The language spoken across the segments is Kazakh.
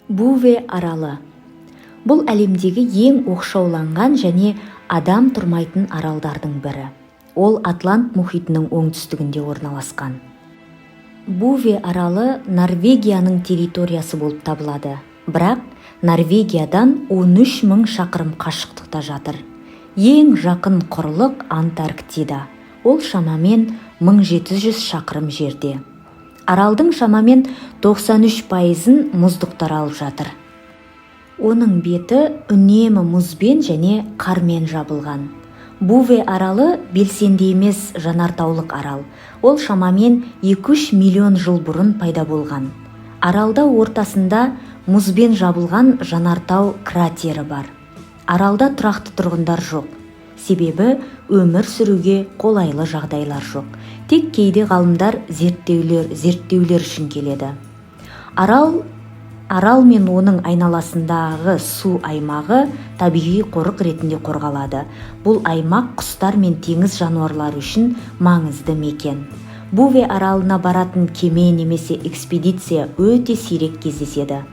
Буве аралы. Бұл әлемдегі ең оқшауланған және адам тұрмайтын аралдардың бірі. Ол Атлант мұхитының оңтүстігінде орналасқан. Буве аралы Норвегияның территориясы болып табылады. Бірақ Норвегиядан 13 000 шақырым қашықтықта жатыр. Ең жақын құрлық Антарктида. Ол шамамен 1700 шақырым жерде. Аралдың шамамен 93%-ын мұздықтар алып жатыр. Оның беті үнемі мұзбен және қармен жабылған. Буве аралы белсенді емес жанартаулық арал. Ол шамамен 2-3 миллион жыл бұрын пайда болған. Аралда ортасында мұзбен жабылған жанартау кратері бар. Аралда тұрақты тұрғындар жоқ. Себебі өмір сүруге қолайлы жағдайлар жоқ. Тек кейде ғалымдар зерттеулер үшін келеді. Арал мен оның айналасындағы су аймағы табиғи қорық ретінде қорғалады. Бұл аймақ құстар мен теңіз жануарлары үшін маңызды мекен. Буве аралына баратын кеме немесе экспедиция өте сирек кездеседі.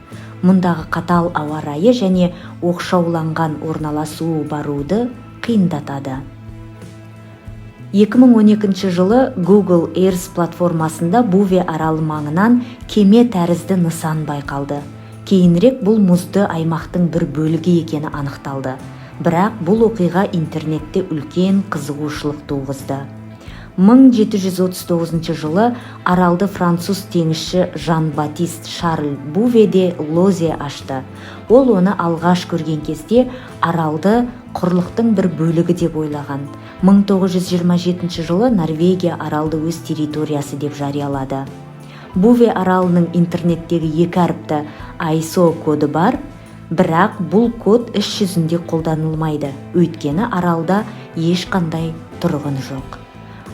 Мұндағы қатал ауа райы және оқшауланған орналасуы баруды қиындатады. 2012 жылы Google Earth платформасында Буве аралы маңынан кеме тәрізді нысан байқалды. Кейінірек бұл мұзды аймақтың бір бөлігі екені анықталды. Бірақ бұл оқиға интернетте үлкен қызығушылық туғызды. 1739 жылы аралды француз теңізші Жан-Батист Шарль Буве де Лозе ашты. Ол оны алғаш көрген кезде аралды құрлықтың бір бөлігі деп ойлаған. 1927 жылы Норвегия аралды өз территориясы деп жариялады. Буве аралының интернеттегі 2 әріпті ISO коды бар, бірақ бұл код іс жүзінде қолданылмайды. Өйткені аралда ешқандай тұрғын жоқ.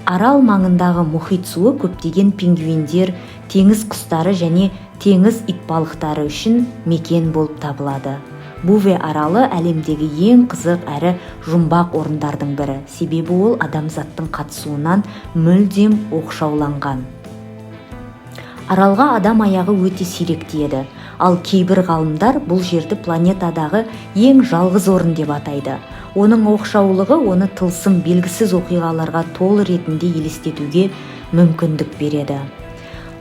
Арал маңындағы мұхит суы көптеген пингвиндер, теңіз құстары және теңіз итбалықтары үшін мекен болып табылады. Буве аралы әлемдегі ең қызық әрі жұмбақ орындардың бірі. Себебі ол адамзаттың қатысуынан мүлдем оқшауланған. Аралға адам аяғы өте сирек тиеді. Ал кейбір ғалымдар бұл жерді планетадағы ең жалғыз орын деп атайды. Оның оқшаулығы оны тылсым белгісіз оқиғаларға толы ретінде елестетуге мүмкіндік береді.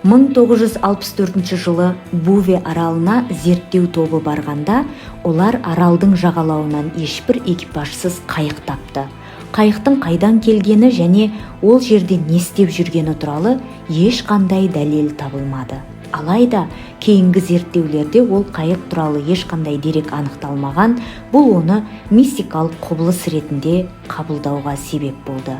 1964 жылы Буве аралына зерттеу тобы барғанда, олар аралдың жағалауынан ешбір экипажсыз қайық тапты. Қайықтың қайдан келгені және ол жерде не істеп жүргені туралы ешқандай дәлел табылмады. Алайда кейінгі зерттеулерде ол қайық туралы ешқандай дерек анықталмаған, бұл оны мистикалық құбылыс ретінде қабылдауға себеп болды.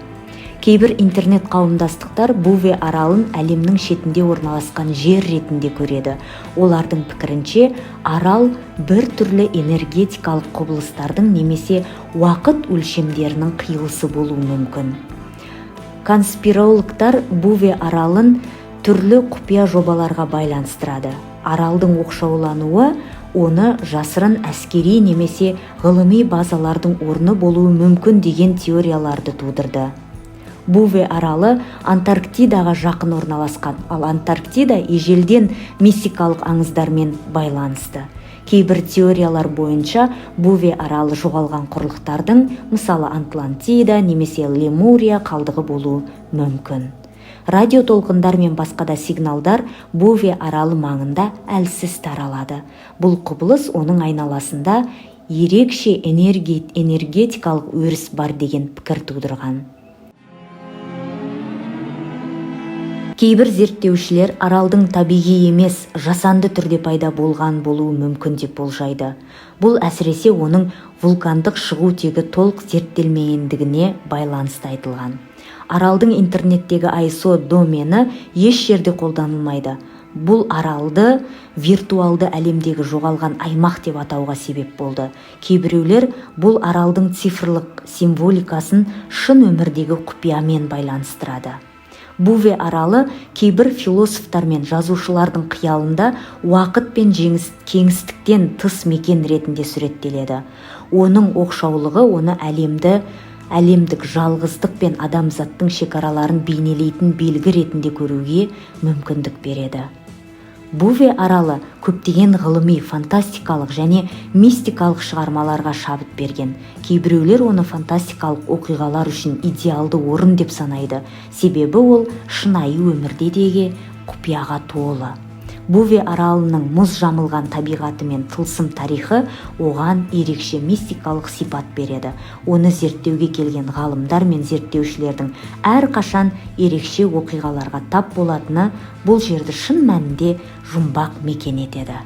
Кейбір интернет қауымдастықтар Буве аралын әлемнің шетінде орналасқан жер ретінде көреді. Олардың пікірінше, арал бір түрлі энергетикалық құбылыстардың немесе уақыт өлшемдерінің қиылысы болуы мүмкін. Конспирологтар Буве аралын түрлі құпия жобаларға байланыстырады. Аралдың оқшаулануы оны жасырын әскери немесе ғылыми базалардың орны болуы мүмкін деген теорияларды тудырды. Буве аралы Антарктидаға жақын орналасқан, ал Антарктида ежелден мистикалық аңыздармен байланысты. Кейбір теориялар бойынша Буве аралы жоғалған құрлықтардың, мысалы Атлантида немесе Лемурия қалдығы болуы мүмкін. Радио толқындар мен басқа да сигналдар Буве аралы маңында әлсіз таралады. Бұл құбылыс оның айналасында ерекше энергетикалық өріс бар деген пікір тудырған. Кейбір зерттеушілер аралдың табиғи емес, жасанды түрде пайда болған болуы мүмкін деп болжайды. Бұл әсіресе оның вулкандық шығу тегі толық зерттелмегендігіне байланысты айтылған. Аралдың интернеттегі ISO домені еш жерде қолданылмайды. Бұл аралды виртуалды әлемдегі жоғалған аймақ деп атауға себеп болды. Кейбіреулер бұл аралдың цифрлық символикасын шын өмірдегі құпиямен байланыстырады. Буве аралы кейбір философтар мен жазушылардың қиялында уақыт пен кеңістіктен тыс мекен ретінде суреттеледі. Оның оқшаулығы оны әлемдік жалғыздық пен адамзаттың шекараларын бейнелейтін белгі ретінде көруге мүмкіндік береді. Буве аралы көптеген ғылыми, фантастикалық және мистикалық шығармаларға шабыт берген. Кейбіреулер оны фантастикалық оқиғалар үшін идеалды орын деп санайды, себебі ол шынайы өмірдегі құпияға толы. Буве аралының мұз жамылған табиғаты мен тылсым тарихы оған ерекше мистикалық сипат береді. Оны зерттеуге келген ғалымдар мен зерттеушілердің әрқашан ерекше оқиғаларға тап болатыны бұл жерді шын мәнінде жұмбақ мекен етеді.